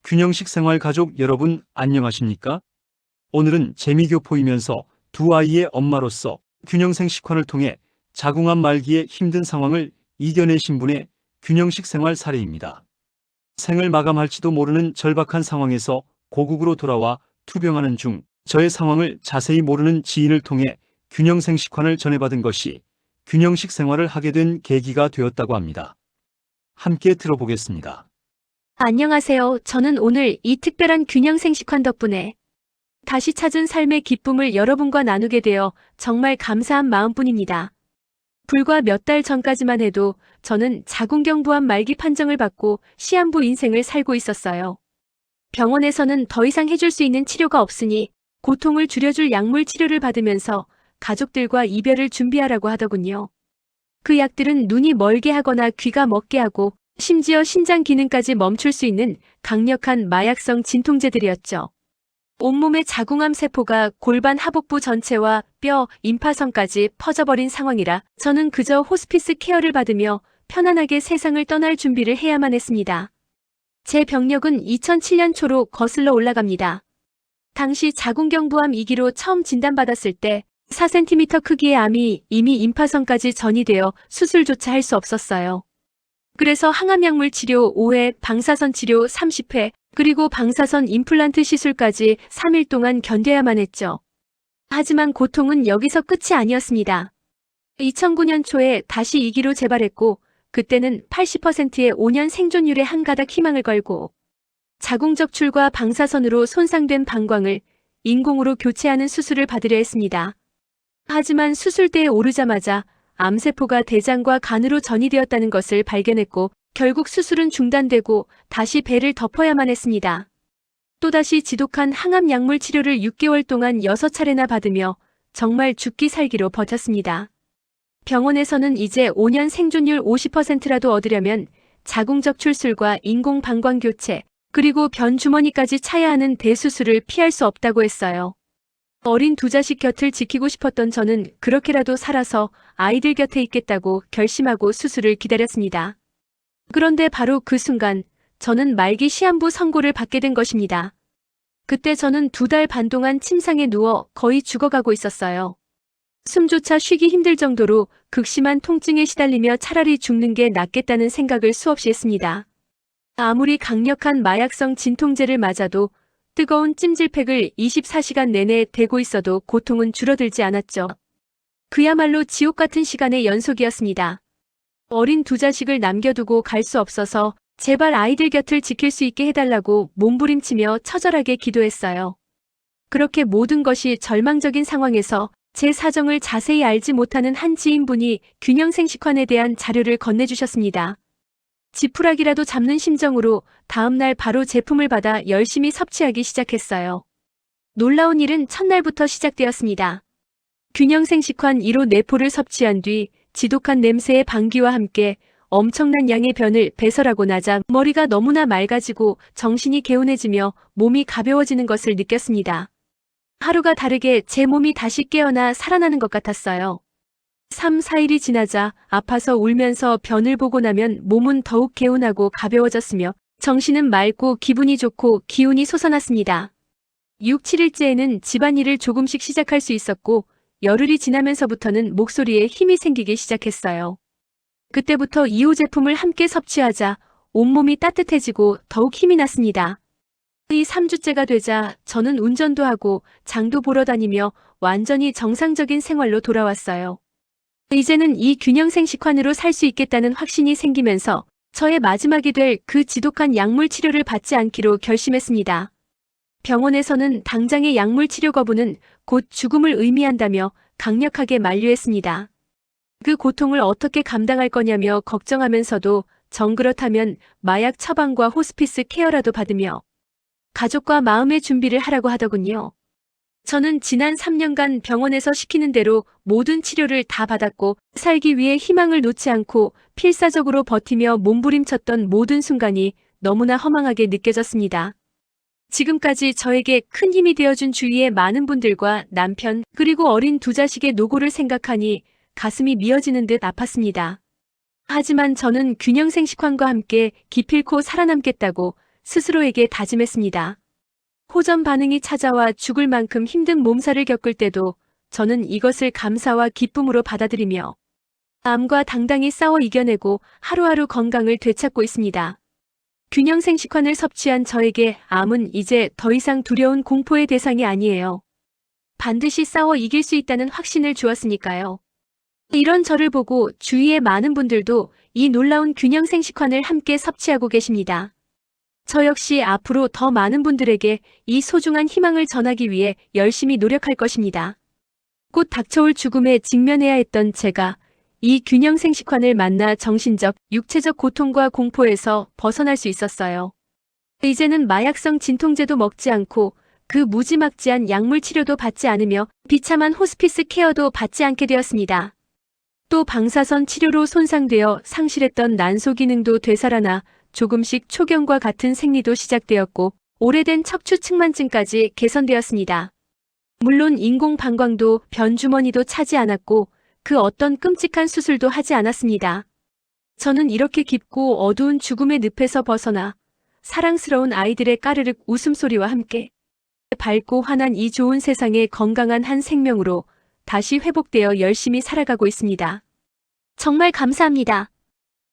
균형식 생활 가족 여러분 안녕하십니까? 오늘은 재미교포이면서 두 아이의 엄마로서 균형생 식환을 통해 자궁암 말기의 힘든 상황을 이겨내신 분의 균형식 생활 사례입니다. 생을 마감할지도 모르는 절박한 상황에서 고국으로 돌아와 투병하는 중 저의 상황을 자세히 모르는 지인을 통해 균형생 식환을 전해받은 것이 균형식 생활을 하게 된 계기가 되었다고 합니다. 함께 들어보겠습니다. 안녕하세요. 저는 오늘 이 특별한 균형생 식환 덕분에 다시 찾은 삶의 기쁨을 여러분과 나누게 되어 정말 감사한 마음뿐입니다. 불과 몇 달 전까지만 해도 저는 자궁경부암 말기 판정을 받고 시한부 인생을 살고 있었어요. 병원에서는 더 이상 해줄 수 있는 치료가 없으니 고통을 줄여줄 약물 치료를 받으면서 가족들과 이별을 준비하라고 하더군요. 그 약들은 눈이 멀게 하거나 귀가 먹게 하고 심지어 신장 기능까지 멈출 수 있는 강력한 마약성 진통제들이었죠. 온몸의 자궁암 세포가 골반 하복부 전체와 뼈, 임파선까지 퍼져버린 상황이라 저는 그저 호스피스 케어를 받으며 편안하게 세상을 떠날 준비를 해야만 했습니다. 제 병력은 2007년 초로 거슬러 올라갑니다. 당시 자궁경부암 2기로 처음 진단받았을 때 4cm 크기의 암이 이미 임파선까지 전이되어 수술조차 할 수 없었어요. 그래서 항암약물 치료 5회, 방사선 치료 30회, 그리고 방사선 임플란트 시술까지 3일 동안 견뎌야만 했죠. 하지만 고통은 여기서 끝이 아니었습니다. 2009년 초에 다시 2기로 재발했고 그때는 80%의 5년 생존율에 한가닥 희망을 걸고 자궁적출과 방사선으로 손상된 방광을 인공으로 교체하는 수술을 받으려 했습니다. 하지만 수술대에 오르자마자 암세포가 대장과 간으로 전이되었다는 것을 발견했고 결국 수술은 중단되고 다시 배를 덮어야만 했습니다. 또다시 지독한 항암 약물 치료를 6개월 동안 6차례나 받으며 정말 죽기 살기로 버텼습니다. 병원에서는 이제 5년 생존율 50%라도 얻으려면 자궁적출술과 인공 방광 교체, 그리고 변 주머니까지 차야 하는 대수술을 피할 수 없다고 했어요. 어린 두 자식 곁을 지키고 싶었던 저는 그렇게라도 살아서 아이들 곁에 있겠다고 결심하고 수술을 기다렸습니다. 그런데 바로 그 순간 저는 말기 시한부 선고를 받게 된 것입니다. 그때 저는 2달 반 동안 침상에 누워 거의 죽어가고 있었어요. 숨조차 쉬기 힘들 정도로 극심한 통증에 시달리며 차라리 죽는 게 낫겠다는 생각을 수없이 했습니다. 아무리 강력한 마약성 진통제를 맞아도 뜨거운 찜질팩을 24시간 내내 대고 있어도 고통은 줄어들지 않았죠. 그야말로 지옥 같은 시간의 연속이었습니다. 어린 두 자식을 남겨두고 갈 수 없어서 제발 아이들 곁을 지킬 수 있게 해달라고 몸부림치며 처절하게 기도했어요. 그렇게 모든 것이 절망적인 상황에서 제 사정을 자세히 알지 못하는 한 지인분이 균형생 식환에 대한 자료를 건네주셨습니다. 지푸라기라도 잡는 심정으로 다음날 바로 제품을 받아 열심히 섭취하기 시작했어요. 놀라운 일은 첫날부터 시작되었습니다. 균형생 식환 1호 내포를 섭취한 뒤 지독한 냄새의 방귀와 함께 엄청난 양의 변을 배설하고 나자 머리가 너무나 맑아지고 정신이 개운해지며 몸이 가벼워지는 것을 느꼈습니다. 하루가 다르게 제 몸이 다시 깨어나 살아나는 것 같았어요. 3, 4일이 지나자 아파서 울면서 변을 보고 나면 몸은 더욱 개운하고 가벼워졌으며 정신은 맑고 기분이 좋고 기운이 솟아났습니다. 6, 7일째에는 집안일을 조금씩 시작할 수 있었고 열흘이 지나면서부터는 목소리에 힘이 생기기 시작했어요. 그때부터 2호 제품을 함께 섭취하자 온몸이 따뜻해지고 더욱 힘이 났습니다. 이 3주째가 되자 저는 운전도 하고 장도 보러 다니며 완전히 정상적인 생활로 돌아왔어요. 이제는 이 균형생 식환으로 살 수 있겠다는 확신이 생기면서 저의 마지막이 될 그 지독한 약물 치료를 받지 않기로 결심했습니다. 병원에서는 당장의 약물 치료 거부는 곧 죽음을 의미한다며 강력하게 만류했습니다. 그 고통을 어떻게 감당할 거냐며 걱정하면서도 정 그렇다면 마약 처방과 호스피스 케어라도 받으며 가족과 마음의 준비를 하라고 하더군요. 저는 지난 3년간 병원에서 시키는 대로 모든 치료를 다 받았고 살기 위해 희망을 놓지 않고 필사적으로 버티며 몸부림쳤던 모든 순간이 너무나 허망하게 느껴졌습니다. 지금까지 저에게 큰 힘이 되어준 주위의 많은 분들과 남편 그리고 어린 두 자식의 노고를 생각하니 가슴이 미어지는 듯 아팠습니다. 하지만 저는 균형생 식환과 함께 기필코 살아남겠다고 스스로에게 다짐했습니다. 호전 반응이 찾아와 죽을 만큼 힘든 몸살을 겪을 때도 저는 이것을 감사와 기쁨으로 받아들이며 암과 당당히 싸워 이겨내고 하루하루 건강을 되찾고 있습니다. 균형생식환을 섭취한 저에게 암은 이제 더 이상 두려운 공포의 대상이 아니에요. 반드시 싸워 이길 수 있다는 확신을 주었으니까요. 이런 저를 보고 주위의 많은 분들도 이 놀라운 균형생식환을 함께 섭취하고 계십니다. 저 역시 앞으로 더 많은 분들에게 이 소중한 희망을 전하기 위해 열심히 노력할 것입니다. 곧 닥쳐올 죽음에 직면해야 했던 제가 이 균형생식환을 만나 정신적, 육체적 고통과 공포에서 벗어날 수 있었어요. 이제는 마약성 진통제도 먹지 않고 그 무지막지한 약물 치료도 받지 않으며 비참한 호스피스 케어도 받지 않게 되었습니다. 또 방사선 치료로 손상되어 상실했던 난소 기능도 되살아나 조금씩 초경과 같은 생리도 시작되었고 오래된 척추 측만증까지 개선되었습니다. 물론 인공 방광도 변주머니도 차지 않았고 그 어떤 끔찍한 수술도 하지 않았습니다. 저는 이렇게 깊고 어두운 죽음의 늪에서 벗어나 사랑스러운 아이들의 까르륵 웃음소리와 함께 밝고 환한 이 좋은 세상에 건강한 한 생명으로 다시 회복되어 열심히 살아가고 있습니다. 정말 감사합니다.